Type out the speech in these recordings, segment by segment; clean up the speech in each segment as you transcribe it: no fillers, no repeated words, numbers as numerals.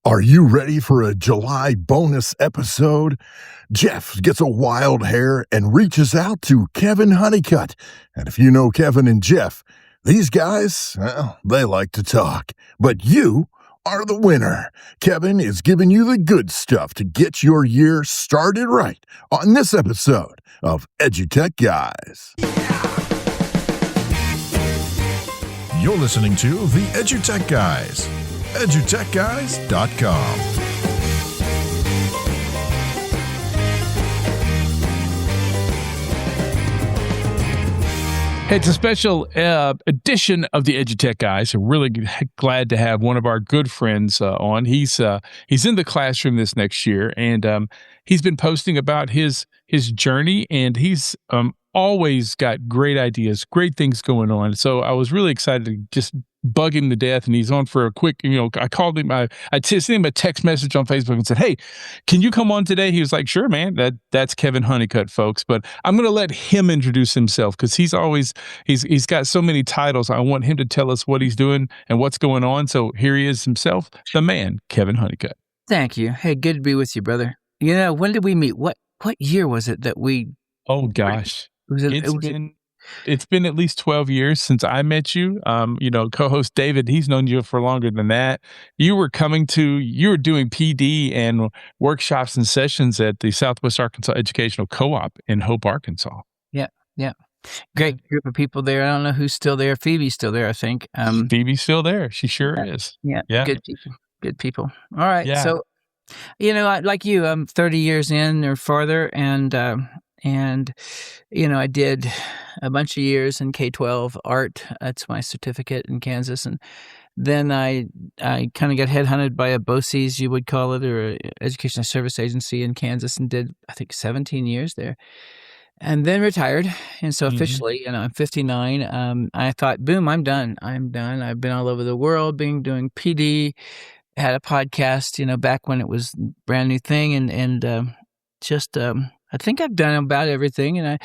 Are you ready for a July bonus episode? Jeff gets a wild hair and reaches out to Kevin Honeycutt. And if you know Kevin and Jeff, these guys, well, they like to talk. But you are the winner. Kevin is giving you the good stuff to get your year started right on this episode of EduTechGuys. You're listening to the EduTechGuys. EduTechGuys.com. It's a special edition of the EduTech Guys. I'm really glad to have one of our good friends on. He's in the classroom this next year, and he's been posting about his journey, and he's always got great ideas, great things going on. So I was really excited to just bug him to death, and he's on for a quick, I called him, I sent him a text message on Facebook and said, "Hey, can you come on today?" He was like, "Sure, man." That's Kevin Honeycutt, folks. But I'm going to let him introduce himself because he's got so many titles. I want him to tell us what he's doing and what's going on. So here he is himself, the man, Kevin Honeycutt. Thank you. Hey, good to be with you, brother. When did we meet? What year was it that we... Oh, gosh. It's been at least 12 years since I met you. Co-host David, he's known you for longer than that. You were doing PD and workshops and sessions at the Southwest Arkansas Educational Co-op in Hope, Arkansas. Yeah. Great group of people there. I don't know who's still there. Phoebe's still there, I think. Phoebe's still there. She sure is. Yeah. Good people. All right. Yeah. So, like you, I'm 30 years in or farther, and I did a bunch of years in K-12 art. That's my certificate in Kansas. And then I kind of got headhunted by a BOCES, you would call it, or Educational Service Agency in Kansas, and did, I think, 17 years there. And then retired. And so officially, I'm 59. I thought, boom, I'm done. I've been all over the world doing PD, had a podcast, back when it was a brand new thing, and I think I've done about everything, and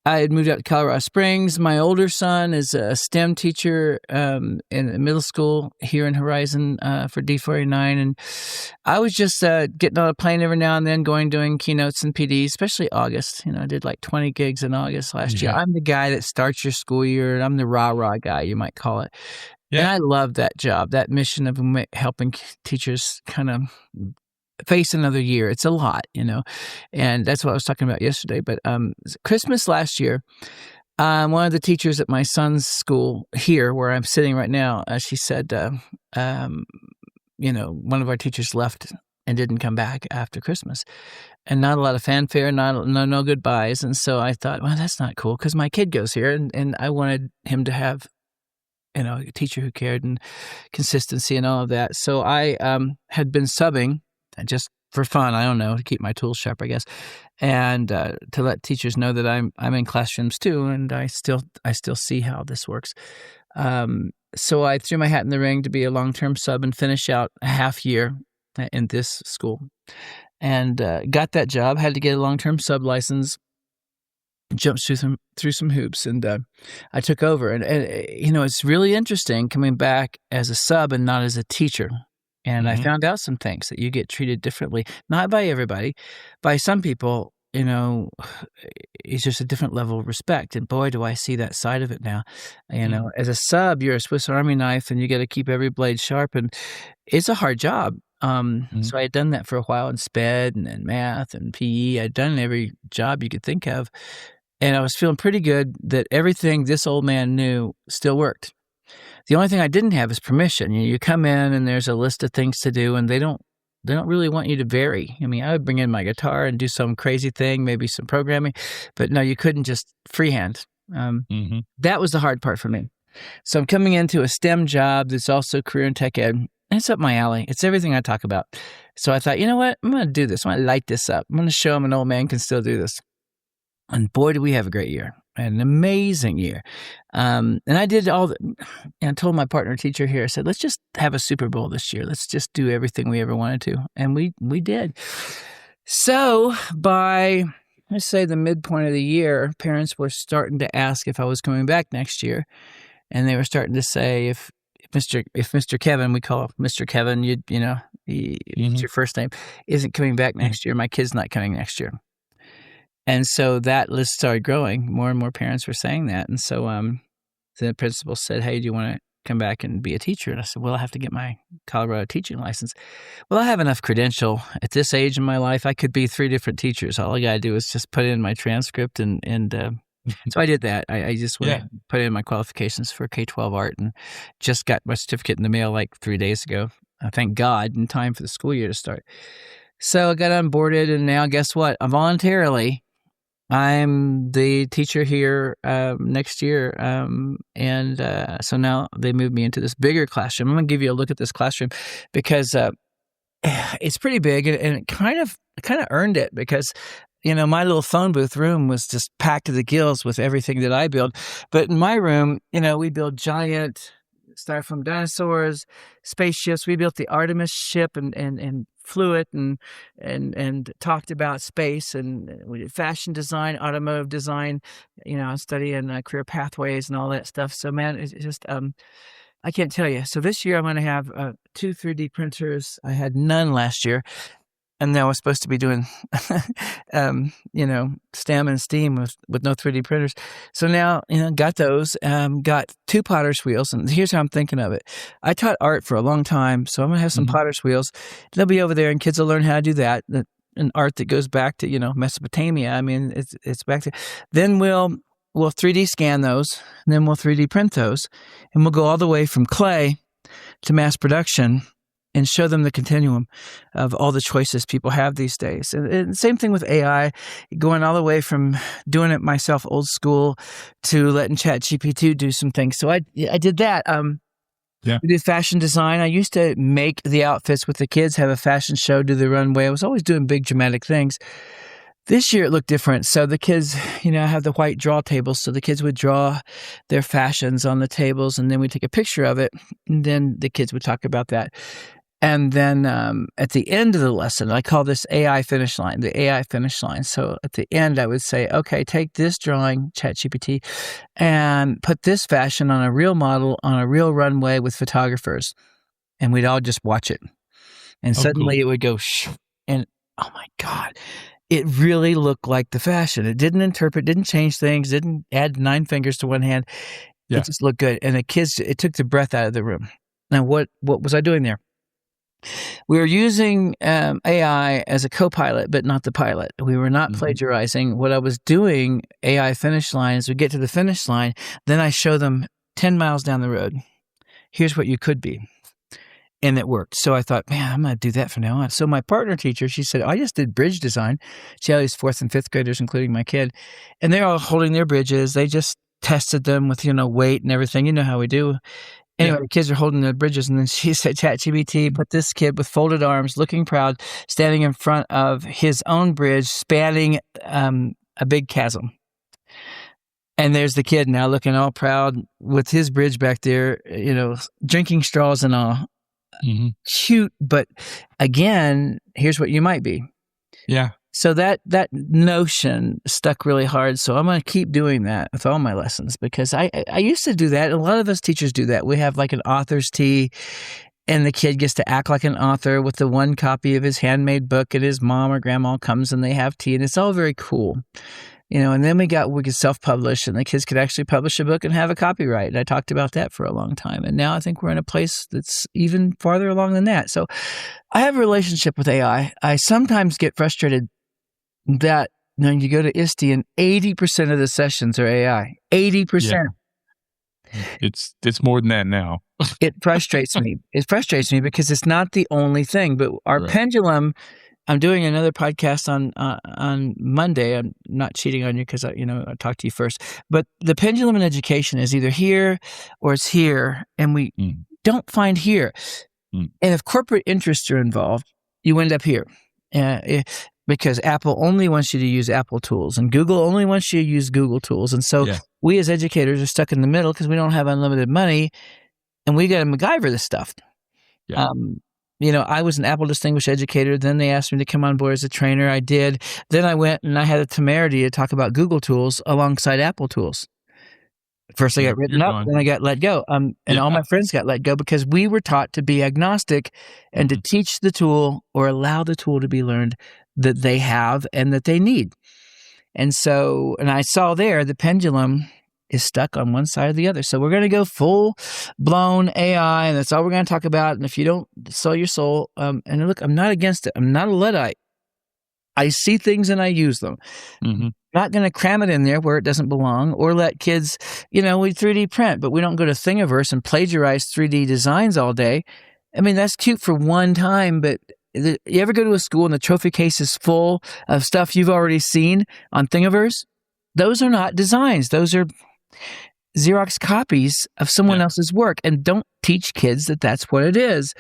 I had moved out to Colorado Springs. My older son is a STEM teacher in middle school here in Horizon for D49, and I was just getting on a plane every now and then, doing keynotes and PD, especially August. I did like 20 gigs in August last year. I'm the guy that starts your school year, and I'm the rah-rah guy, you might call it. Yeah. And I love that job, that mission of helping teachers kind of face another year. It's a lot, and that's what I was talking about yesterday. But Christmas last year, one of the teachers at my son's school here, where I'm sitting right now, she said, one of our teachers left and didn't come back after Christmas, and not a lot of fanfare, no goodbyes. And so I thought, well, that's not cool because my kid goes here, and I wanted him to have a teacher who cared and consistency and all of that. So I had been subbing just for fun, I don't know, to keep my tools sharp, I guess, and to let teachers know that I'm in classrooms too, and I still see how this works. So I threw my hat in the ring to be a long-term sub and finish out a half year in this school, and got that job. Had to get a long-term sub license. Jumped through some hoops, and I took over. And it's really interesting coming back as a sub and not as a teacher. And I found out some things that you get treated differently, not by everybody, by some people. It's just a different level of respect. And boy, do I see that side of it now. As a sub, you're a Swiss Army knife, and you got to keep every blade sharp, and it's a hard job. So I had done that for a while in SPED and math and PE. I'd done every job you could think of. And I was feeling pretty good that everything this old man knew still worked. The only thing I didn't have is permission. You come in and there's a list of things to do, and they don't really want you to vary. I would bring in my guitar and do some crazy thing, maybe some programming, but no, you couldn't just freehand. That was the hard part for me. So I'm coming into a STEM job that's also career and tech ed. And it's up my alley. It's everything I talk about. So I thought, you know what? I'm going to do this. I'm going to light this up. I'm going to show them an old man can still do this. And boy, did we have a great year. An amazing year. And I did all the, and I told my partner teacher here, I said, let's just have a Super Bowl this year. Let's just do everything we ever wanted to. And we did. So by, let's say, the midpoint of the year, parents were starting to ask if I was coming back next year. And they were starting to say, if Mr. Kevin, we call Mr. Kevin, It's your first name, isn't coming back next year. My kid's not coming next year. And so that list started growing. More and more parents were saying that. And so the principal said, hey, do you want to come back and be a teacher? And I said, well, I have to get my Colorado teaching license. Well, I have enough credential at this age in my life. I could be 3 different teachers. All I got to do is just put in my transcript. And so I did that. I just went and put in my qualifications for K-12 art and just got my certificate in the mail like 3 days ago. Thank God, in time for the school year to start. So I got onboarded, and now guess what? Voluntarily, I'm the teacher here next year, so now they moved me into this bigger classroom. I'm going to give you a look at this classroom because it's pretty big, and it kind of earned it because my little phone booth room was just packed to the gills with everything that I build. But in my room, we build giant styrofoam dinosaurs, spaceships. We built the Artemis ship and flew it and talked about space, and we did fashion design, automotive design, studying career pathways and all that stuff. So man, it's just I can't tell you. So this year I'm going to have 2 3D printers. I had none last year. And now we're supposed to be doing, STEM and STEAM with no 3D printers. So now, got those, got 2 potter's wheels. And here's how I'm thinking of it. I taught art for a long time, so I'm going to have some potter's wheels. They'll be over there, and kids will learn how to do that. An art that goes back to, Mesopotamia. I mean, it's back there. Then we'll 3D scan those, and then we'll 3D print those. And we'll go all the way from clay to mass production and show them the continuum of all the choices people have these days. And same thing with AI, going all the way from doing it myself old school to letting ChatGPT do some things. So I did that. We did fashion design. I used to make the outfits with the kids, have a fashion show, do the runway. I was always doing big dramatic things. This year it looked different. So the kids, have the white draw tables. So the kids would draw their fashions on the tables, and then we'd take a picture of it, and then the kids would talk about that. And then at the end of the lesson, I call this AI finish line, the AI finish line. So at the end, I would say, okay, take this drawing, ChatGPT, and put this fashion on a real model on a real runway with photographers. And we'd all just watch it. And suddenly it would go, shh, and oh my God, it really looked like the fashion. It didn't interpret, didn't change things, didn't add 9 fingers to one hand. It just looked good. And the kids, it took the breath out of the room. Now, what was I doing there? We were using AI as a co-pilot, but not the pilot. We were not plagiarizing. What I was doing, AI finish line, is we get to the finish line, then I show them 10 miles down the road. Here's what you could be. And it worked. So I thought, man, I'm going to do that from now on. So my partner teacher, she said, I just did bridge design. She had these 4th and 5th graders, including my kid. And they're all holding their bridges. They just tested them with, weight and everything. You know how we do. Anyway, the kids are holding their bridges, and then she said, ChatGPT, put this kid with folded arms, looking proud, standing in front of his own bridge, spanning a big chasm. And there's the kid now looking all proud with his bridge back there, drinking straws and all. Cute, but again, here's what you might be. Yeah. So that notion stuck really hard. So I'm going to keep doing that with all my lessons because I used to do that. A lot of us teachers do that. We have like an author's tea, and the kid gets to act like an author with the one copy of his handmade book, and his mom or grandma comes and they have tea, and it's all very cool. And then we could self-publish, and the kids could actually publish a book and have a copyright. And I talked about that for a long time. And now I think we're in a place that's even farther along than that. So I have a relationship with AI. I sometimes get frustrated that you go to ISTE and 80% of the sessions are AI. 80%. Yeah. It's more than that now. It frustrates me. It frustrates me because it's not the only thing. But our pendulum, I'm doing another podcast on Monday. I'm not cheating on you because I talked to you first. But the pendulum in education is either here or it's here, and we don't find here. And if corporate interests are involved, you end up here. Because Apple only wants you to use Apple tools, and Google only wants you to use Google tools. And so we as educators are stuck in the middle because we don't have unlimited money, and we got to MacGyver this stuff. Yeah. I was an Apple Distinguished Educator. Then they asked me to come on board as a trainer. I did. Then I went and I had the temerity to talk about Google tools alongside Apple tools. First I got written you're up, gone. then I got let go. And all my friends got let go because we were taught to be agnostic and to teach the tool or allow the tool to be learned that they have and that they need. And so, and I saw there the pendulum is stuck on one side or the other. So we're going to go full-blown AI, and that's all we're going to talk about. And if you don't sell your soul, and look, I'm not against it. I'm not a Luddite. I see things and I use them. Mm-hmm. Not going to cram it in there where it doesn't belong or let kids, we 3D print, but we don't go to Thingiverse and plagiarize 3D designs all day. I mean, that's cute for one time, but you ever go to a school and the trophy case is full of stuff you've already seen on Thingiverse? Those are not designs. Those are Xerox copies of someone else's work, and don't teach kids that that's what it is.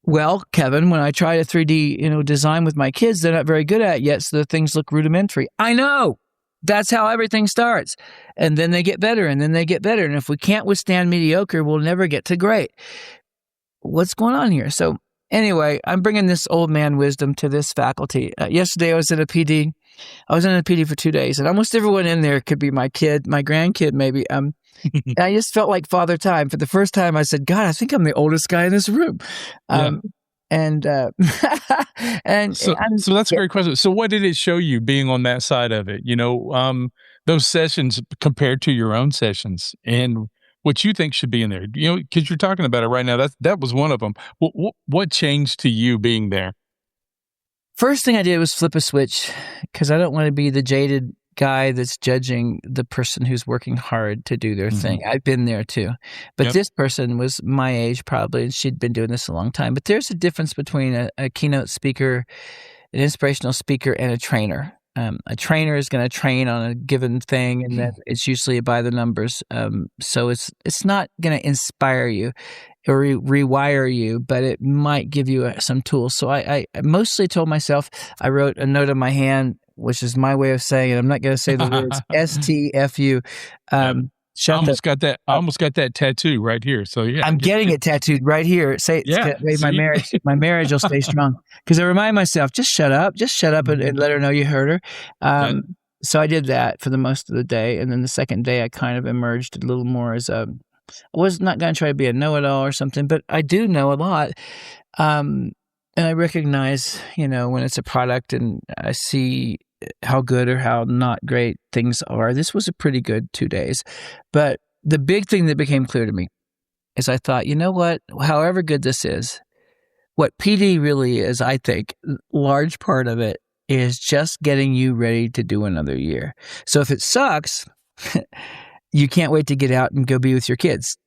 Well, Kevin, when I try a 3D, design with my kids, they're not very good at it yet, so the things look rudimentary. I know. That's how everything starts. And then they get better, and then they get better. And if we can't withstand mediocre, we'll never get to great. What's going on here? So anyway, I'm bringing this old man wisdom to this faculty. Yesterday, I was in a PD. I was in a PD for 2 days, and almost everyone in there could be my kid, my grandkid maybe. I just felt like Father Time. For the first time, I said, God, I think I'm the oldest guy in this room. So that's a great question. So what did it show you being on that side of it? Those sessions compared to your own sessions and what you think should be in there, because you're talking about it right now. That was one of them. What changed to you being there? First thing I did was flip a switch because I don't want to be the jaded guy that's judging the person who's working hard to do their thing. I've been there too. But this person was my age probably, and she'd been doing this a long time. But there's a difference between a keynote speaker, an inspirational speaker, and a trainer. A trainer is going to train on a given thing, and then it's usually by the numbers. So it's not going to inspire you or rewire you, but it might give you some tools. So I mostly told myself, I wrote a note on my hand, which is my way of saying it. I'm not going to say the words STFU. I almost got that tattoo right here. So yeah, I'm getting it tattooed right here. My marriage will stay strong because I remind myself, just shut up and let her know you heard her. So I did that for the most of the day, and then the second day I kind of emerged a little more as I was not going to try to be a know-it-all or something, but I do know a lot. And I recognize, when it's a product and I see how good or how not great things are. This was a pretty good 2 days. But the big thing that became clear to me is I thought, you know what, however good this is, what PD really is, I think, large part of it is just getting you ready to do another year. So if it sucks, you can't wait to get out and go be with your kids.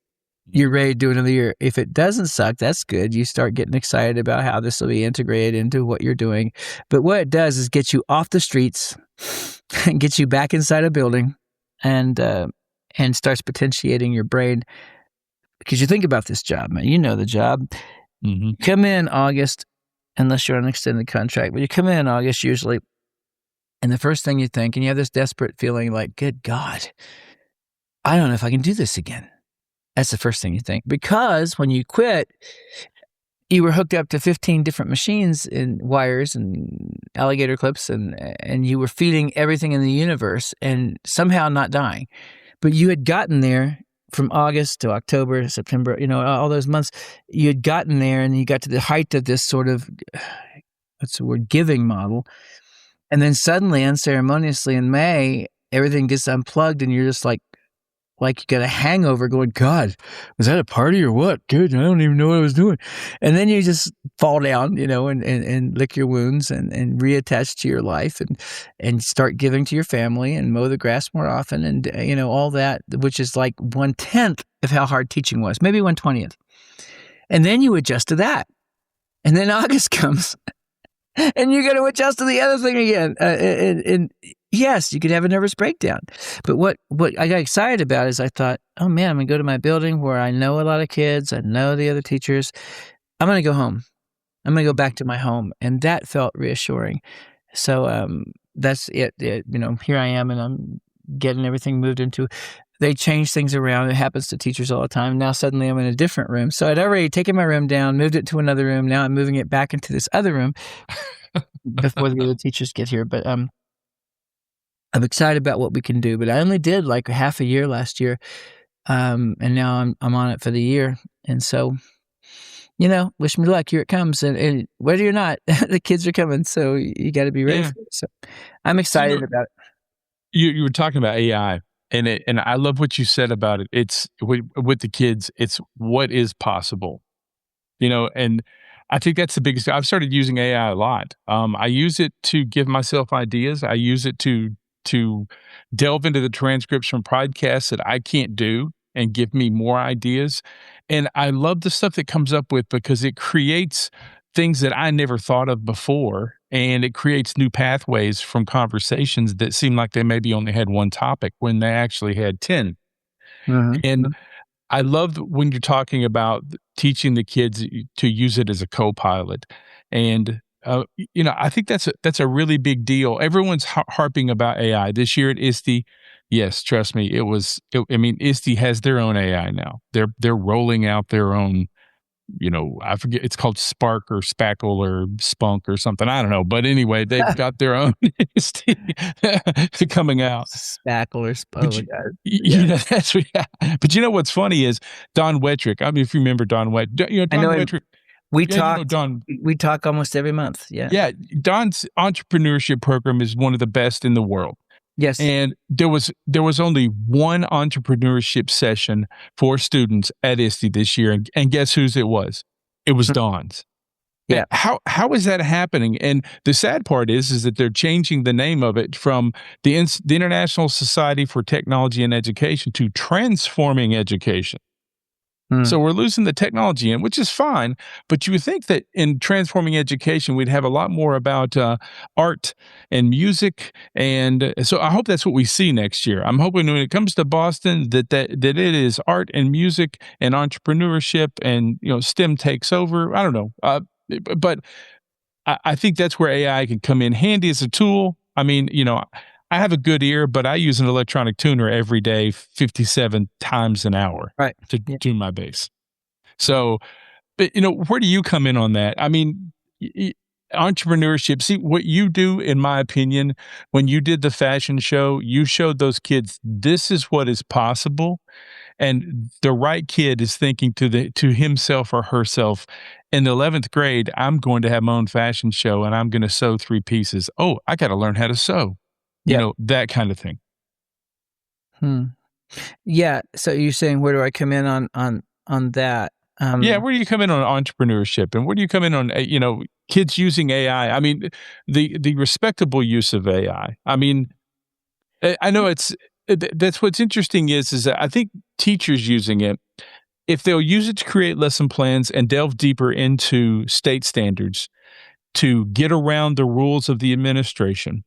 You're ready to do another year. If it doesn't suck, that's good. You start getting excited about how this will be integrated into what you're doing. But what it does is get you off the streets and get you back inside a building and starts potentiating your brain. Because you think about this job, man. You know the job. You come in August, unless you're on an extended contract, but you come in August usually, and the first thing you think, and you have this desperate feeling like, good God, I don't know if I can do this again. That's the first thing you think. Because when you quit, you were hooked up to 15 different machines and wires and alligator clips, and you were feeding everything in the universe and somehow not dying. But you had gotten there from August to October, September, all those months. You had gotten there and you got to the height of this sort of, what's the word, giving model. And then suddenly, unceremoniously in May, everything gets unplugged and you're just like you got a hangover going, God, was that a party or what? Good, I don't even know what I was doing. And then you just fall down, and lick your wounds and reattach to your life and start giving to your family and mow the grass more often and, all that, which is like 1/10 of how hard teaching was, maybe 1/20. And then you adjust to that. And then August comes and you're going to adjust to the other thing again. And yes, you could have a nervous breakdown. But what I got excited about is I thought, oh man, I'm going to go to my building where I know a lot of kids. I know the other teachers. I'm going to go home. I'm going to go back to my home. And that felt reassuring. So that's it. Here I am and I'm getting everything moved into. They change things around. It happens to teachers all the time. Now suddenly I'm in a different room. So I'd already taken my room down, moved it to another room. Now I'm moving it back into this other room before the other teachers get here. But I'm excited about what we can do, but I only did like half a year last year. And now I'm on it for the year. And so, wish me luck. Here it comes. And whether you're not, the kids are coming. So you got to be ready for it. So I'm excited about it. You were talking about AI, and I love what you said about it. It's with the kids, it's what is possible, and I think that's the biggest. I've started using AI a lot. I use it to give myself ideas. I use it to delve into the transcripts from podcasts that I can't do and give me more ideas. And I love the stuff that comes up with because it creates things that I never thought of before. And it creates new pathways from conversations that seem like they maybe only had one topic when they actually had 10. Mm-hmm. And I love when you're talking about teaching the kids to use it as a co-pilot. And I think that's a really big deal. Everyone's harping about AI this year at ISTE. Yes, trust me, ISTE has their own AI now. They're rolling out their own. I forget, it's called Spark or Spackle or Spunk or something. I don't know. But anyway, they've got their own ISTE coming out. Spackle or Spunk. That's what. But what's funny is Don Wettrick. I mean, if you remember Don Wettrick, Don Wettrick. We talk almost every month. Yeah. Yeah. Don's entrepreneurship program is one of the best in the world. Yes. And there was only one entrepreneurship session for students at ISTE this year. And guess whose it was? It was Don's. Yeah. How is that happening? And the sad part is that they're changing the name of it from the International Society for Technology and Education to Transforming Education. So we're losing the technology in, which is fine. But you would think that in transforming education, we'd have a lot more about art and music. And so I hope that's what we see next year. I'm hoping when it comes to Boston that it is art and music and entrepreneurship and, STEM takes over. I don't know. But I think that's where AI can come in handy as a tool. I mean, I have a good ear, but I use an electronic tuner every day, 57 times an hour to tune my bass. So, but, where do you come in on that? I mean, entrepreneurship, see what you do, in my opinion, when you did the fashion show, you showed those kids, this is what is possible. And the right kid is thinking to himself or herself, in the 11th grade, I'm going to have my own fashion show and I'm going to sew 3 pieces. Oh, I got to learn how to sew. That kind of thing. Yeah. So you're saying, where do I come in on that? Where do you come in on entrepreneurship, and where do you come in on kids using AI? I mean, the respectable use of AI. I mean, I know that's what's interesting is that I think teachers using it, if they'll use it to create lesson plans and delve deeper into state standards to get around the rules of the administration,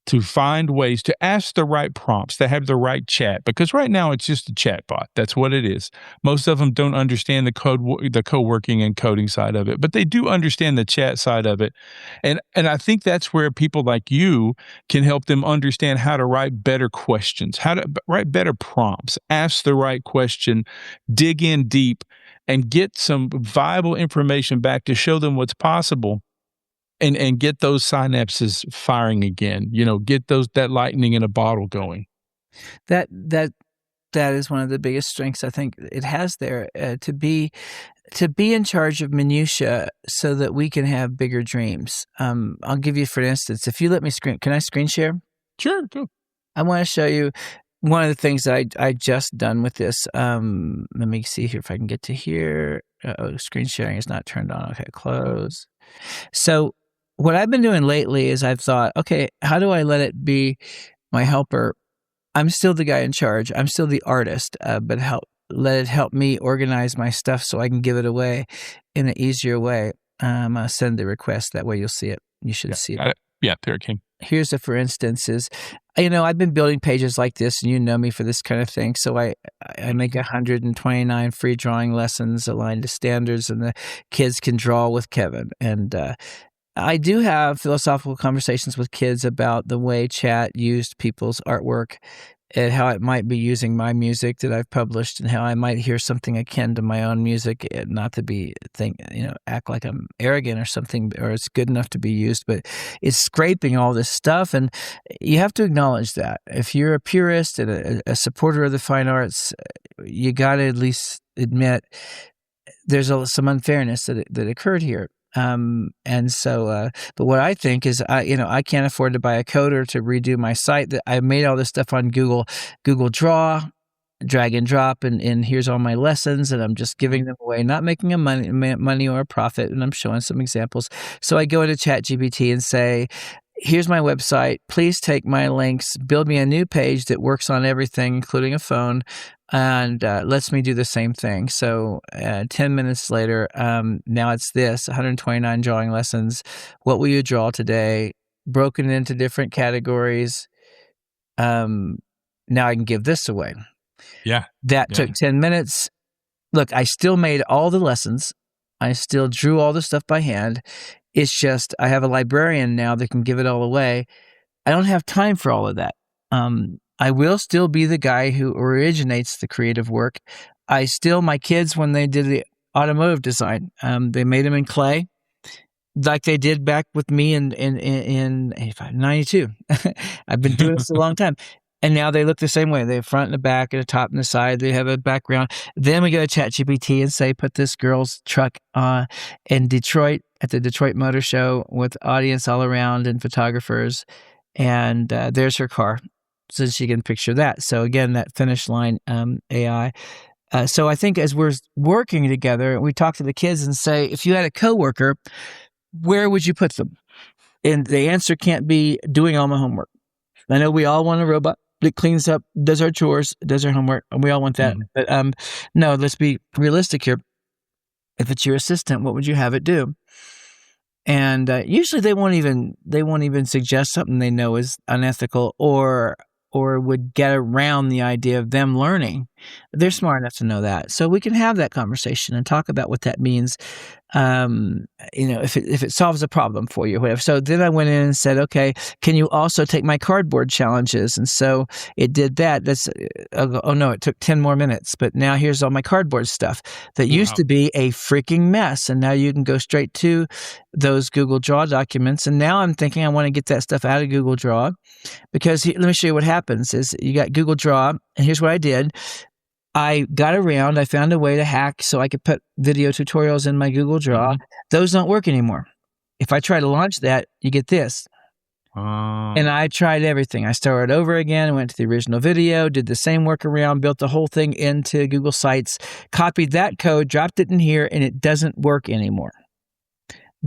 to find ways to ask the right prompts, to have the right chat, because right now it's just a chat bot. That's what it is. Most of them don't understand the co-working and coding side of it, but they do understand the chat side of it. And I think that's where people like you can help them understand how to write better questions, how to write better prompts, ask the right question, dig in deep, and get some viable information back to show them what's possible. And get those synapses firing again, get that lightning in a bottle going. That is one of the biggest strengths I think it has there, to be in charge of minutia so that we can have bigger dreams. I'll give you, for instance, if you let me can I screen share? Sure, go. I want to show you one of the things that I just done with this. Let me see here if I can get to here. Screen sharing is not turned on. Okay, close. So what I've been doing lately is I've thought, okay, how do I let it be my helper? I'm still the guy in charge. I'm still the artist, but let it help me organize my stuff so I can give it away in an easier way. I'm going to send the request. That way you'll see it. You should see it. Yeah, there it came. Here's a for instance is, I've been building pages like this, and you know me for this kind of thing. So I make 129 free drawing lessons aligned to standards, and the kids can draw with Kevin. And I do have philosophical conversations with kids about the way chat used people's artwork at how it might be using my music that I've published and how I might hear something akin to my own music, not to act like I'm arrogant or something, or it's good enough to be used, but it's scraping all this stuff. And you have to acknowledge that. If you're a purist and a supporter of the fine arts, you got to at least admit there's some unfairness that occurred here. But what I think is, I can't afford to buy a coder to redo my site. That I made all this stuff on Google Draw, drag and drop, and here's all my lessons, and I'm just giving them away, not making a money or a profit, and I'm showing some examples. So I go into ChatGPT and say, here's my website. Please take my links, build me a new page that works on everything, including a phone, and lets me do the same thing. So 10 minutes later, now it's this, 129 drawing lessons. What will you draw today? Broken into different categories. Now I can give this away. Yeah. That took 10 minutes. Look, I still made all the lessons. I still drew all the stuff by hand. It's just I have a librarian now that can give it all away. I don't have time for all of that. I will still be the guy who originates the creative work. My kids, when they did the automotive design, they made them in clay, like they did back with me in 92. I've been doing this a long time. And now they look the same way. They have front and the back and the top and the side. They have a background. Then we go to ChatGPT and say, put this girl's truck in Detroit at the Detroit Motor Show with audience all around and photographers. And there's her car. So she can picture that. So again, that finish line AI. So I think as we're working together, we talk to the kids and say, if you had a coworker, where would you put them? And the answer can't be doing all my homework. I know we all want a robot that cleans up, does our chores, does our homework, and we all want that. But no, let's be realistic here. If it's your assistant, what would you have it do? And usually they won't even suggest something they know is unethical or would get around the idea of them learning. They're smart enough to know that. So we can have that conversation and talk about what that means, if it solves a problem for you, whatever. So then I went in and said, okay, can you also take my cardboard challenges? And so it did that. It took 10 more minutes. But now here's all my cardboard stuff that used to be a freaking mess. And now you can go straight to those Google Draw documents. And now I'm thinking I want to get that stuff out of Google Draw because let me show you what happens is you got Google Draw. And here's what I did. I found a way to hack so I could put video tutorials in my Google Draw. Mm-hmm. Those don't work anymore. If I try to launch that, you get this. And I tried everything. I started over again, went to the original video, did the same workaround, built the whole thing into Google Sites, copied that code, dropped it in here, and it doesn't work anymore.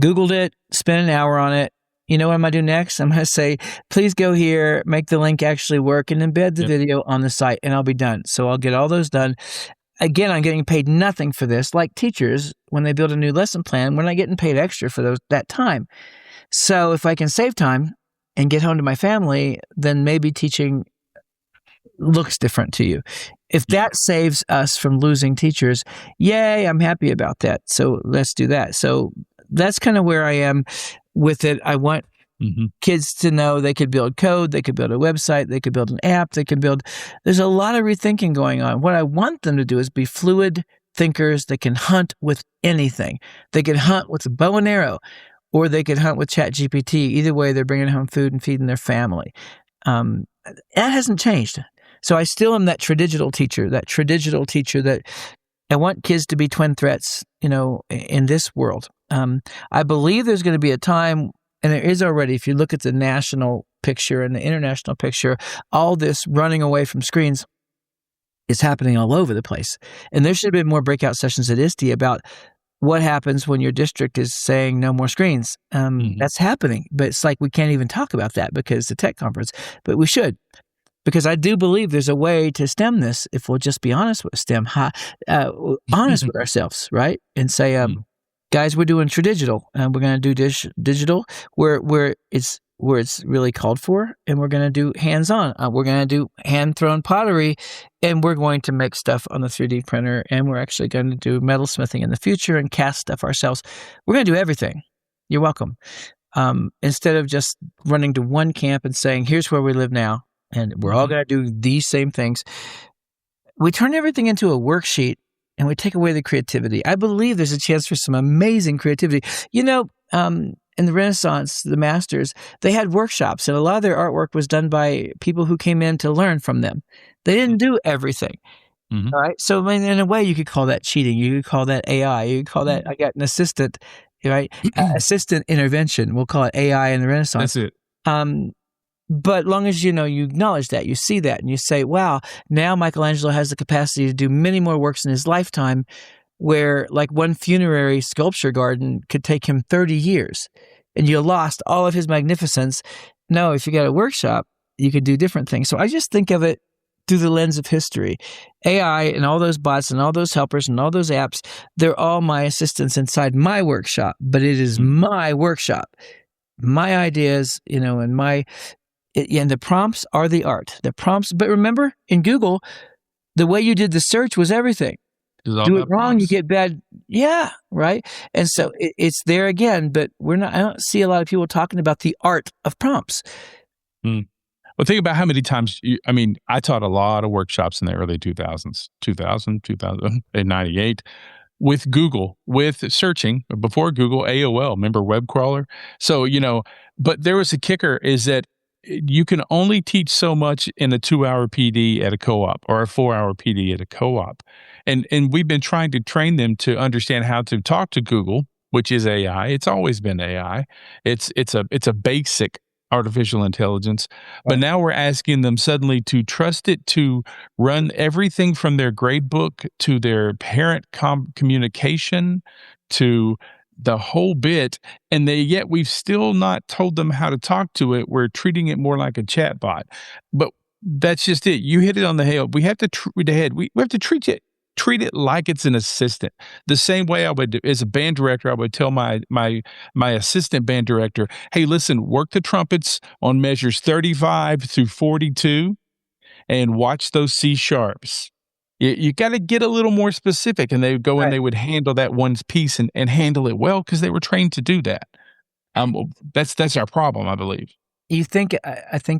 Googled it, spent an hour on it. You know what I'm going to do next? I'm going to say, please go here, make the link actually work, and embed the video on the site, and I'll be done. So I'll get all those done. Again, I'm getting paid nothing for this. Like teachers, when they build a new lesson plan, we're not getting paid extra for that time. So if I can save time and get home to my family, then maybe teaching looks different to you. If that saves us from losing teachers, yay, I'm happy about that. So let's do that. So that's kind of where I am with it. I want kids to know they could build code, they could build a website, they could build an app, there's a lot of rethinking going on. What I want them to do is be fluid thinkers that can hunt with anything. They can hunt with a bow and arrow, or they could hunt with ChatGPT. Either way, they're bringing home food and feeding their family. That hasn't changed. So I still am that tradigital teacher that I want kids to be twin threats, in this world. I believe there's going to be a time, and there is already, if you look at the national picture and the international picture, all this running away from screens is happening all over the place. And there should have been more breakout sessions at ISTE about what happens when your district is saying no more screens. That's happening, but it's like we can't even talk about that because the tech conference, but we should. Because I do believe there's a way to stem this if we'll just be honest with honest with ourselves, right? And say, guys, we're doing tradigital, and we're going to do digital where it's really called for, and we're going to do hands-on. We're going to do hand-thrown pottery, and we're going to make stuff on the 3D printer, and we're actually going to do metalsmithing in the future and cast stuff ourselves. We're going to do everything. You're welcome. Instead of just running to one camp and saying, here's where we live now, and we're all going to do these same things. We turn everything into a worksheet and we take away the creativity. I believe there's a chance for some amazing creativity. In the Renaissance, the masters, they had workshops, and a lot of their artwork was done by people who came in to learn from them. They didn't do everything. All right. So in a way, you could call that cheating. You could call that AI. You could call that, I got an assistant, right? Assistant intervention. We'll call it AI in the Renaissance. That's it. But long as you acknowledge that, you see that, and you say, wow, now Michelangelo has the capacity to do many more works in his lifetime, where like one funerary sculpture garden could take him 30 years, and you lost all of his magnificence. No, if you got a workshop, you could do different things. So I just think of it through the lens of history. AI and all those bots and all those helpers and all those apps, they're all my assistants inside my workshop, but it is my workshop. My ideas, and the prompts are the art. The prompts, but remember, in Google, the way you did the search was everything. Do it wrong, prompts. You get bad. Yeah, right. And so it's there again, but I don't see a lot of people talking about the art of prompts. Well, think about how many times, I taught a lot of workshops in the early 2000s, 98, with Google, with searching, before Google, AOL, remember web crawler? So, but there was a kicker is that you can only teach so much in a 2-hour PD at a co-op or a 4-hour PD at a co-op. And we've been trying to train them to understand how to talk to Google, which is AI. It's always been AI. It's a basic artificial intelligence. But now we're asking them suddenly to trust it to run everything from their grade book to their parent communication to the whole bit. And yet we've still not told them how to talk to it. We're treating it more like a chat bot. But that's just it. You hit it on the head. We have to we have to treat it like it's an assistant. The same way I would, as a band director, I would tell my assistant band director, hey, listen, work the trumpets on measures 35 through 42 and watch those C sharps. You got to get a little more specific. And they would go and they would handle that one piece and handle it well because they were trained to do that. That's our problem, I believe. I think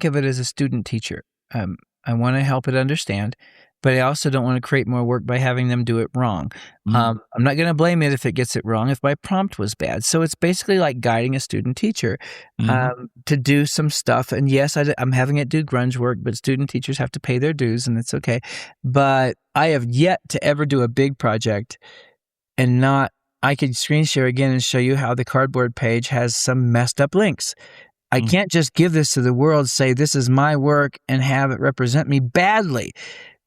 of it as a student teacher. I want to help it understand, but I also don't want to create more work by having them do it wrong. I'm not going to blame it if it gets it wrong, if my prompt was bad. So it's basically like guiding a student teacher to do some stuff. And yes, I'm having it do grunge work, but student teachers have to pay their dues, and it's okay. But I have yet to ever do a big project and I could screen share again and show you how the cardboard page has some messed up links. I can't just give this to the world, say this is my work, and have it represent me badly.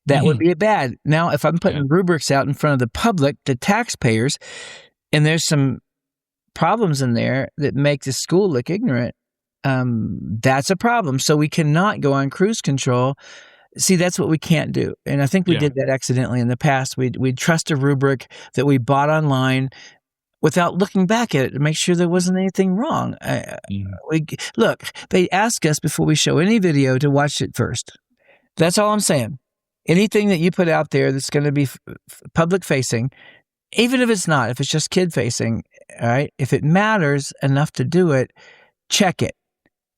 That would be bad. Now, if I'm putting rubrics out in front of the public, the taxpayers, and there's some problems in there that make the school look ignorant, that's a problem. So we cannot go on cruise control. See, that's what we can't do. And I think we did that accidentally in the past. We'd trust a rubric that we bought online without looking back at it to make sure there wasn't anything wrong. Look, they ask us before we show any video to watch it first. That's all I'm saying. Anything that you put out there that's going to be public facing, even if it's not, if it's just kid facing, all right, if it matters enough to do it, check it.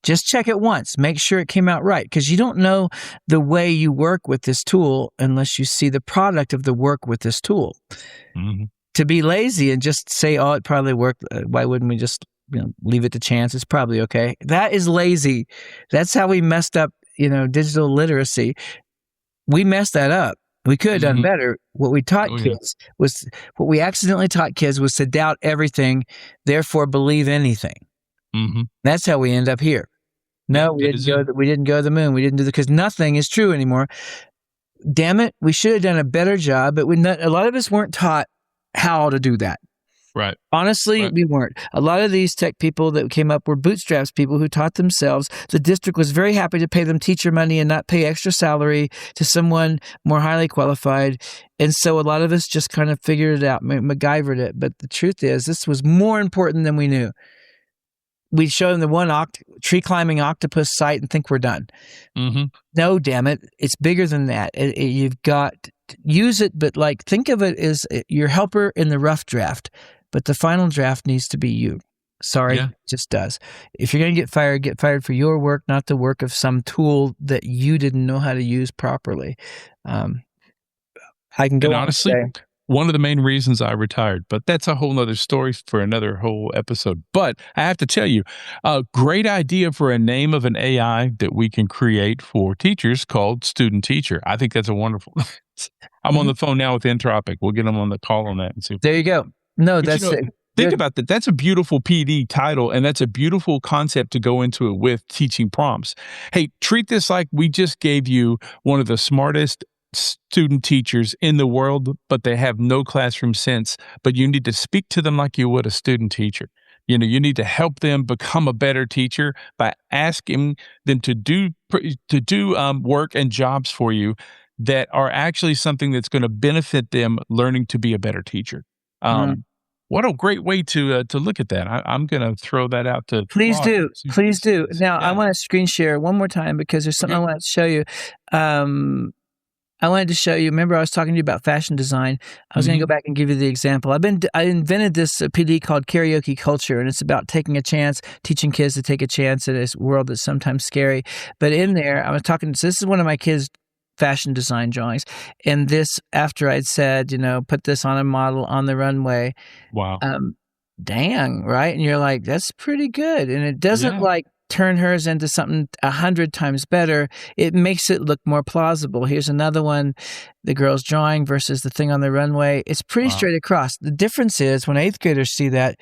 Just check it once. Make sure it came out right, because you don't know the way you work with this tool unless you see the product of the work with this tool. To be lazy and just say, oh, it probably worked. Why wouldn't we just leave it to chance? It's probably okay. That is lazy. That's how we messed up, digital literacy. We messed that up. We could have done better. What we taught what we accidentally taught kids was to doubt everything, therefore believe anything. That's how we end up here. No, we didn't go to the moon. We didn't do because nothing is true anymore. Damn it. We should have done a better job, but a lot of us weren't taught how to do that. Right. Honestly, we weren't. A lot of these tech people that came up were bootstraps people who taught themselves. The district was very happy to pay them teacher money and not pay extra salary to someone more highly qualified. And so a lot of us just kind of figured it out, MacGyvered it. But the truth is, this was more important than we knew. We show them the one tree climbing octopus site and think we're done. No, damn it. It's bigger than that. You've got to use it, but think of it as your helper in the rough draft. But the final draft needs to be you. Sorry, Yeah. it just does. If you're going to get fired for your work, not the work of some tool that you didn't know how to use properly. I can go And on honestly, to say, one of the main reasons I retired, but that's a whole nother story for another whole episode. But I have to tell you, a great idea for a name of an AI that we can create for teachers called Student Teacher. I think that's a wonderful. I'm on the phone now with Entropic. We'll get them on the call on that and see. there you go. No, But, that's you know, it. think Good. about that. That's a beautiful PD title, and that's a beautiful concept to go into it with teaching prompts. Hey, treat this like we just gave you one of the smartest student teachers in the world, but they have no classroom sense. But you need to speak to them like you would a student teacher. You know, you need to help them become a better teacher by asking them to do work and jobs for you that are actually something that's going to benefit them learning to be a better teacher. What a great way to look at that. I'm going to throw that out to Please Claude. do. Please do. Now, I Yeah. want to screen share one more time because there's something I want to show you. I wanted to show you. Remember, I was talking to you about fashion design. I was going to go back and give you the example. I invented this PD called karaoke culture, and it's about taking a chance, teaching kids to take a chance in this world that's sometimes scary. But in there, I was talking. So this is one of my kids' fashion design drawings, and this after I'd said, put this on a model on the runway. Wow. Dang, right? And you're like, that's pretty good, and it doesn't turn hers into something 100 times better. It makes it look more plausible. Here's another one, the girl's drawing versus the thing on the runway. It's pretty straight across. The difference is when 8th graders see that,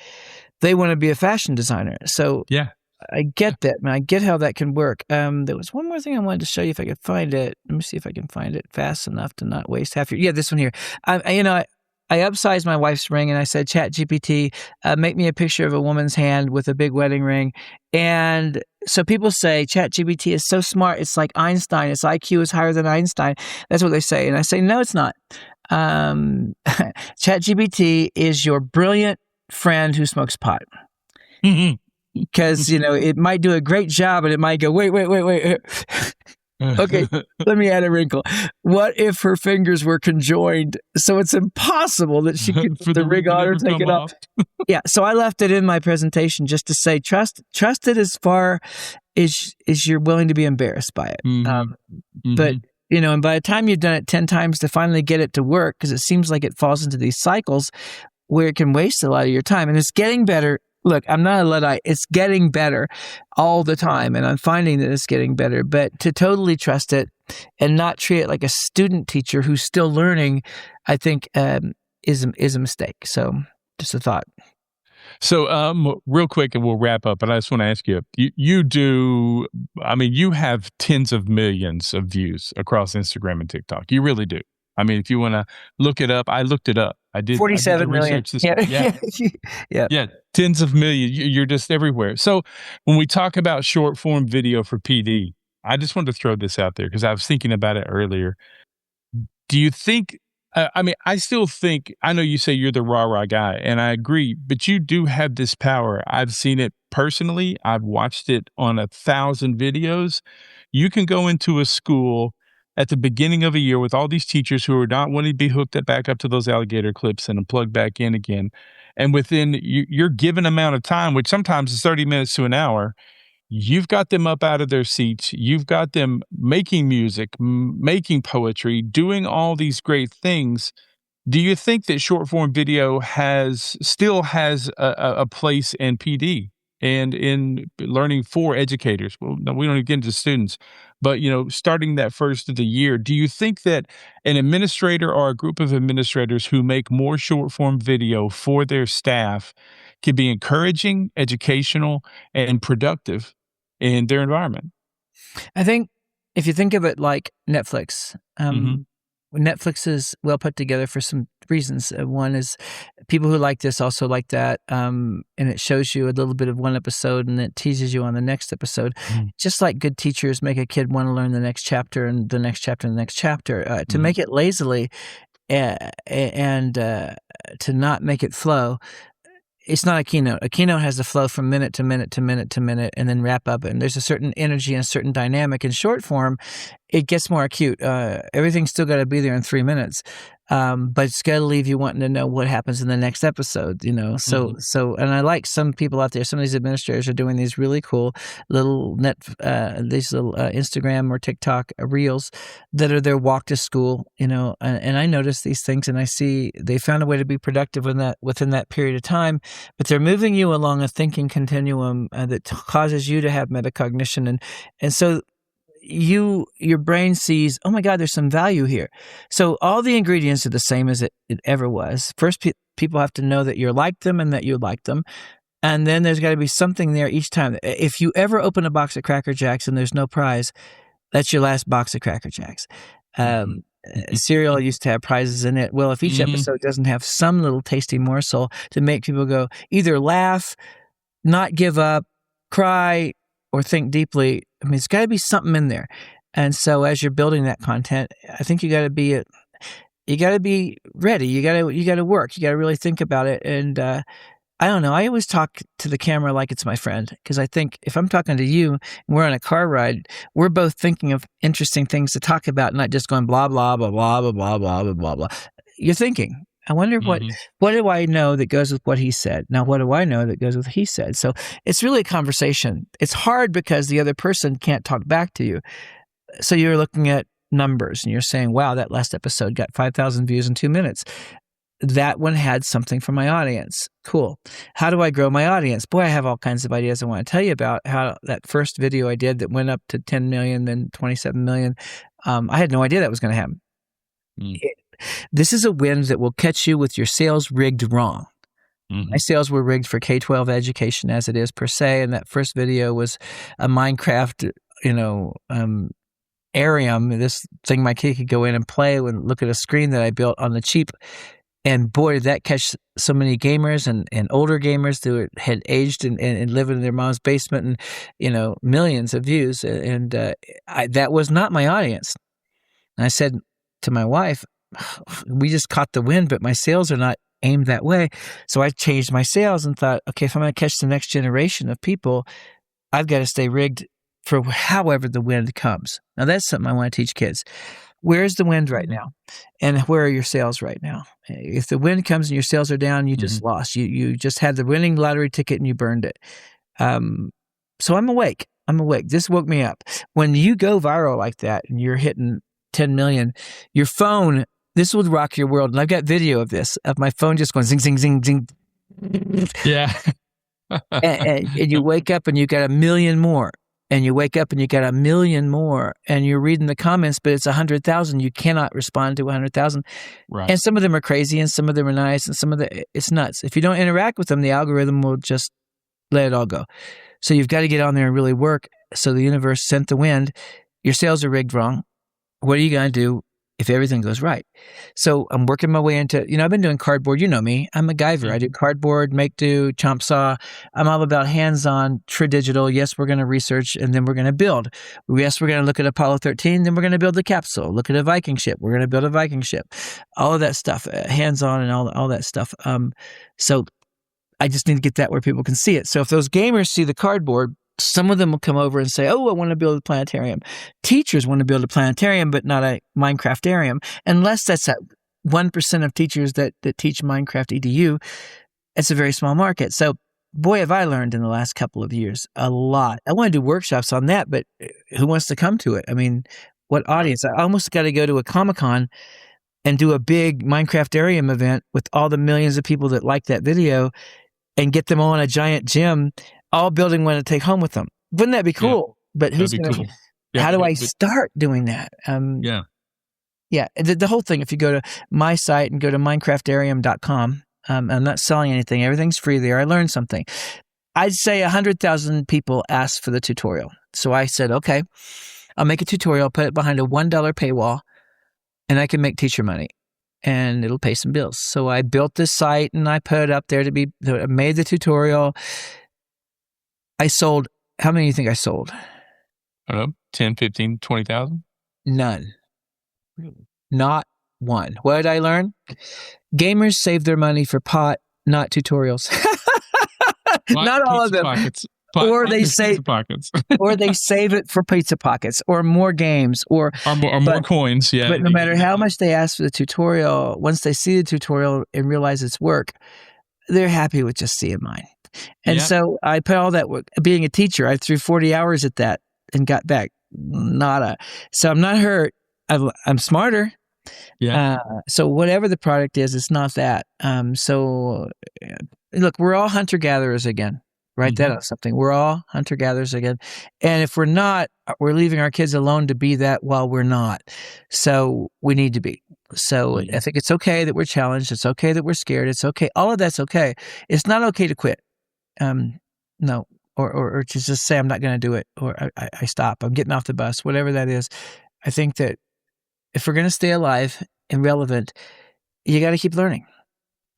they want to be a fashion designer. So Yeah. I get that, man. I get how that can work. There was one more thing I wanted to show you if I could find it. Let me see if I can find it fast enough to not waste half your... Yeah, this one here. I upsized my wife's ring and I said, ChatGPT, make me a picture of a woman's hand with a big wedding ring. And so people say ChatGPT is so smart. It's like Einstein. Its IQ is higher than Einstein. That's what they say. And I say, no, it's not. ChatGPT is your brilliant friend who smokes pot. Because, it might do a great job and it might go, wait. Okay, let me add a wrinkle. What if her fingers were conjoined? So it's impossible that she could put the ring on or take it off. Yeah, so I left it in my presentation just to say, trust it as far as you're willing to be embarrassed by it. But, and by the time you've done it 10 times to finally get it to work, because it seems like it falls into these cycles where it can waste a lot of your time. And it's getting better. Look, I'm not a Luddite. It's getting better all the time, and I'm finding that it's getting better. But to totally trust it and not treat it like a student teacher who's still learning, I think is a mistake. So just a thought. So real quick, and we'll wrap up, but I just want to ask you, you have tens of millions of views across Instagram and TikTok. You really do. I mean, if you want to look it up, I looked it up. I did 47 million. Yeah, tens of millions. You're just everywhere. So when we talk about short form video for PD, I just wanted to throw this out there because I was thinking about it earlier. Do you think, I still think, I know you say you're the rah-rah guy, and I agree, but you do have this power. I've seen it personally. I've watched it on 1,000 videos. You can go into a school at the beginning of a year with all these teachers who are not wanting to be hooked back up to those alligator clips and plugged back in again. And within your given amount of time, which sometimes is 30 minutes to an hour, you've got them up out of their seats. You've got them making music, making poetry, doing all these great things. Do you think that short form video still has a place in PD and in learning for educators? Well, no, we don't even get into students, but starting that first of the year, do you think that an administrator or a group of administrators who make more short form video for their staff can be encouraging, educational, and productive in their environment? I think if you think of it like Netflix, Netflix is well put together for some reasons. One is people who like this also like that, and it shows you a little bit of one episode and it teases you on the next episode. Just like good teachers make a kid want to learn the next chapter and the next chapter and the next chapter. To make it lazily and to not make it flow, it's not a keynote. A keynote has to flow from minute to minute to minute to minute and then wrap up. And there's a certain energy and a certain dynamic. In short form, it gets more acute. Everything's still got to be there in 3 minutes, but it's got to leave you wanting to know what happens in the next episode. So and I like some people out there. Some of these administrators are doing these really cool little Instagram or TikTok reels that are their walk to school. And I notice these things, and I see they found a way to be productive within that period of time. But they're moving you along a thinking continuum that causes you to have metacognition, and so your brain sees, oh my God, there's some value here. So all the ingredients are the same as it ever was. First, people have to know that you're like them and that you like them. And then there's got to be something there each time. If you ever open a box of Cracker Jacks and there's no prize, that's your last box of Cracker Jacks. Cereal used to have prizes in it. Well, if each episode doesn't have some little tasty morsel to make people go either laugh, not give up, cry, or think deeply, I mean, it's got to be something in there. And so as you're building that content, I think you got to be ready. You got to work. You got to really think about it. And I don't know. I always talk to the camera like it's my friend, because I think if I'm talking to you and we're on a car ride, we're both thinking of interesting things to talk about, not just going blah, blah, blah, blah, blah, blah, blah, blah, blah, blah. You're thinking, I wonder what do I know that goes with what he said? Now, what do I know that goes with what he said? So it's really a conversation. It's hard because the other person can't talk back to you. So you're looking at numbers and you're saying, wow, that last episode got 5,000 views in 2 minutes. That one had something for my audience. Cool. How do I grow my audience? Boy, I have all kinds of ideas I want to tell you about. How that first video I did that went up to 10 million, then 27 million. I had no idea that was going to happen. This is a wind that will catch you with your sales rigged wrong. My sales were rigged for K-12 education as it is per se, and that first video was a Minecraft, Arium, this thing my kid could go in and play and look at a screen that I built on the cheap. And boy, did that catch so many gamers and older gamers who had aged and lived in their mom's basement, and millions of views. And that was not my audience. And I said to my wife, we just caught the wind, but my sales are not aimed that way. So I changed my sales and thought, okay, if I'm going to catch the next generation of people, I've got to stay rigged for however the wind comes. Now that's something I want to teach kids. Where's the wind right now? And where are your sales right now? If the wind comes and your sales are down, you just lost. You just had the winning lottery ticket and you burned it. So I'm awake. This woke me up. When you go viral like that and you're hitting 10 million, your phone, this would rock your world. And I've got video of this, of my phone just going zing, zing, zing, zing. Yeah. and you wake up and you got 1 million more. And you wake up and you got 1 million more. And you're reading the comments, but it's 100,000. You cannot respond to 100,000. Right. And some of them are crazy and some of them are nice and some of it's nuts. If you don't interact with them, the algorithm will just let it all go. So you've got to get on there and really work. So the universe sent the wind. Your sales are rigged wrong. What are you going to do if everything goes right? So I'm working my way into, I've been doing cardboard. You know me. I'm a MacGyver. I do cardboard, make do, chomp saw. I'm all about hands-on, digital. Yes, we're going to research and then we're going to build. Yes, we're going to look at Apollo 13, then we're going to build the capsule. Look at a Viking ship. We're going to build a Viking ship. All of that stuff, hands-on and all that stuff. So I just need to get that where people can see it. So if those gamers see the cardboard, some of them will come over and say, oh, I want to build a planetarium. Teachers want to build a planetarium, but not a Minecraftarium. Unless that's that 1% of teachers that teach Minecraft EDU, it's a very small market. So, boy, have I learned in the last couple of years a lot. I want to do workshops on that, but who wants to come to it? I mean, what audience? I almost got to go to a Comic-Con and do a big Minecraftarium event with all the millions of people that like that video and get them all in a giant gym, all building one to take home with them. Wouldn't that be cool? Yeah, but who's going to, cool. How do I start doing that? Yeah. The whole thing, if you go to my site and go to minecraftarium.com, I'm not selling anything. Everything's free there. I learned something. I'd say 100,000 people asked for the tutorial. So I said, okay, I'll make a tutorial, put it behind a $1 paywall, and I can make teacher money. And it'll pay some bills. So I built this site and I put it up there I made the tutorial. I sold, how many do you think I sold? I don't know, 10, 15, 20,000? None. Not one. What did I learn? Gamers save their money for pot, not tutorials. Not all of them. or they say, Pizza Pockets. or they save it for Pizza Pockets or more games or more coins. Yeah. But no matter how much they ask for the tutorial, once they see the tutorial and realize it's work, they're happy with just seeing mine. And so I put all that work. Being a teacher, I threw 40 hours at that and got back nada. So I'm not hurt. I'm smarter. Yeah. So whatever the product is, it's not that. So look, we're all hunter-gatherers again. Write that on something. We're all hunter-gatherers again. And if we're not, we're leaving our kids alone to be that while we're not. So we need to be. So I think it's okay that we're challenged. It's okay that we're scared. It's okay. All of that's okay. It's not okay to quit. No. Or to just say, I'm not going to do it. Or I stop. I'm getting off the bus. Whatever that is. I think that if we're going to stay alive and relevant, you got to keep learning.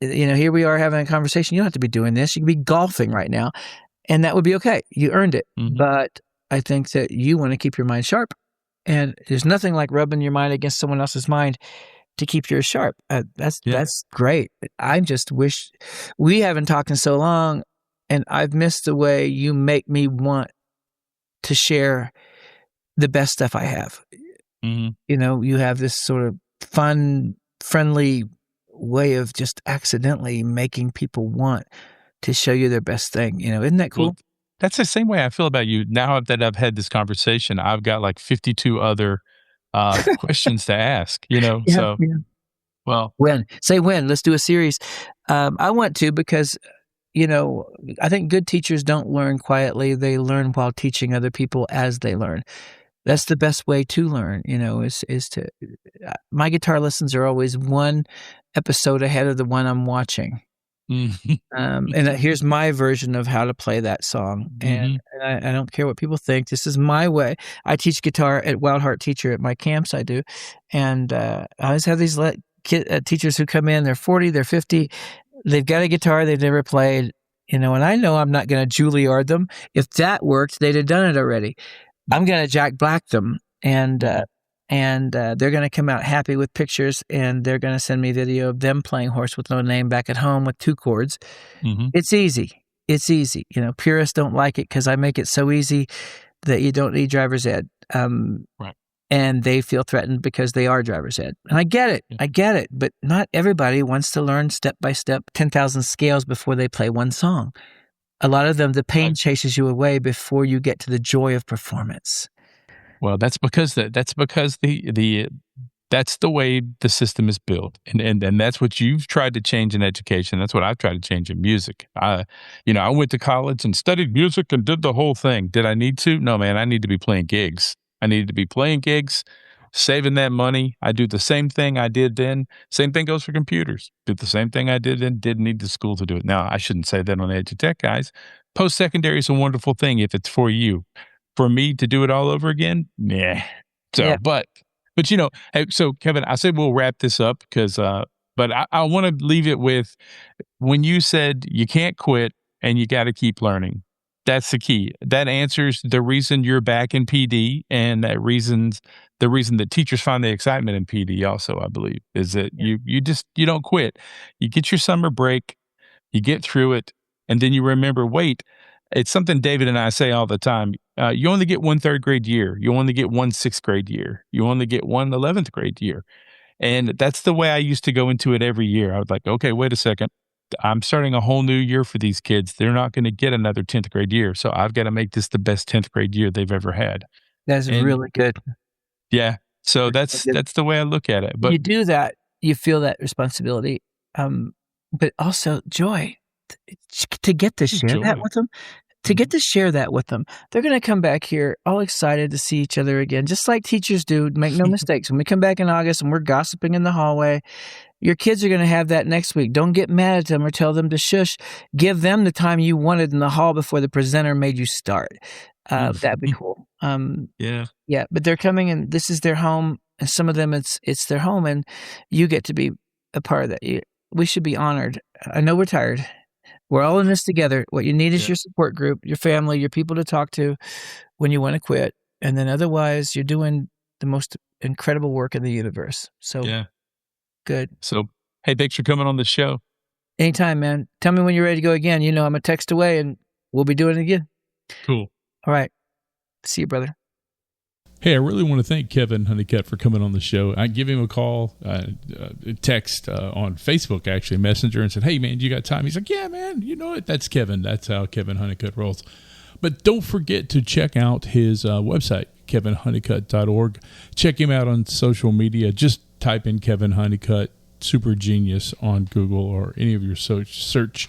Here we are having a conversation. You don't have to be doing this. You can be golfing right now, and that would be okay. You earned it. But I think that you want to keep your mind sharp, and there's nothing like rubbing your mind against someone else's mind to keep yours sharp. That's great. I just wish we haven't talked in so long, and I've missed the way you make me want to share the best stuff I have. You have this sort of fun, friendly way of just accidentally making people want to show you their best thing. Isn't that cool? Well, that's the same way I feel about you. Now that I've had this conversation, I've got like 52 other questions to ask, so, well. When? Let's do a series. I want to because, I think good teachers don't learn quietly. They learn while teaching other people as they learn. That's the best way to learn, is to, my guitar lessons are always one episode ahead of the one I'm watching. And here's my version of how to play that song. And I don't care what people think. This is my way. I teach guitar at Wild Heart Teacher at my camps. I do. And I always have these teachers who come in, they're 40, they're 50. They've got a guitar they've never played, and I know I'm not going to Juilliard them. If that worked, they'd have done it already. I'm going to Jack Black them, and they're going to come out happy with pictures, and they're going to send me video of them playing Horse with No Name back at home with 2 chords. It's easy. It's easy. Purists don't like it because I make it so easy that you don't need driver's ed. Right. And they feel threatened because they are driver's ed. And I get it. I get it. But not everybody wants to learn step by step 10,000 scales before they play one song. A lot of them, the pain chases you away before you get to the joy of performance. Well, that's because that's the way the system is built, and that's what you've tried to change in education. That's what I've tried to change in music. I went to college and studied music and did the whole thing. Did I need to? No, man. I need to be playing gigs. I needed to be playing gigs, saving that money. I do the same thing I did then. Same thing goes for computers. Did the same thing I did then. Didn't need the school to do it. Now, I shouldn't say that on EduTech Guys. Post-secondary is a wonderful thing if it's for you. For me to do it all over again, nah. So, but hey, so Kevin, I said we'll wrap this up because, but I want to leave it with when you said you can't quit and you got to keep learning. That's the key. That answers the reason you're back in PD, and the reason that teachers find the excitement in PD also, I believe, is that you don't quit. You get your summer break, you get through it, and then you remember, wait, it's something David and I say all the time. You only get 1 3rd grade year. You only get 1 6th grade year. You only get 1 11th grade year. And that's the way I used to go into it every year. I was like, okay, wait a second. I'm starting a whole new year for these kids. They're not going to get another 10th grade year. So I've got to make this the best 10th grade year they've ever had. That's really good. Yeah. So that's the way I look at it. But you do that, you feel that responsibility, but also joy to get to share that with them. To get to share that with them. They're going to come back here all excited to see each other again, just like teachers do. Make no mistakes. When we come back in August and we're gossiping in the hallway, your kids are going to have that next week. Don't get mad at them or tell them to shush. Give them the time you wanted in the hall before the presenter made you start. That'd be cool. Yeah. But they're coming and this is their home. And some of them, it's their home, and you get to be a part of that. We should be honored. I know we're tired. We're all in this together. What you need is your support group, your family, your people to talk to when you want to quit. And then otherwise, you're doing the most incredible work in the universe. So, good. So, hey, thanks for coming on the show. Anytime, man. Tell me when you're ready to go again. I'm a text away, and we'll be doing it again. Cool. All right. See you, brother. Hey, I really want to thank Kevin Honeycutt for coming on the show. I give him a call, text on Facebook, actually, Messenger, and said, hey, man, you got time? He's like, yeah, man, you know it. That's Kevin. That's how Kevin Honeycutt rolls. But don't forget to check out his website, kevinhoneycutt.org. Check him out on social media. Just type in Kevin Honeycutt, Super Genius on Google or any of your search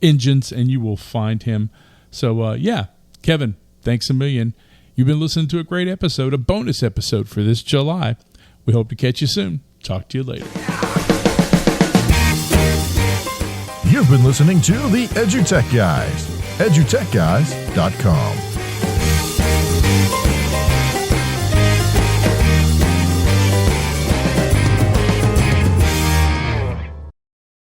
engines, and you will find him. So, yeah, Kevin, thanks a million. You've been listening to a great episode, a bonus episode for this July. We hope to catch you soon. Talk to you later. You've been listening to the EduTech Guys, edutechguys.com.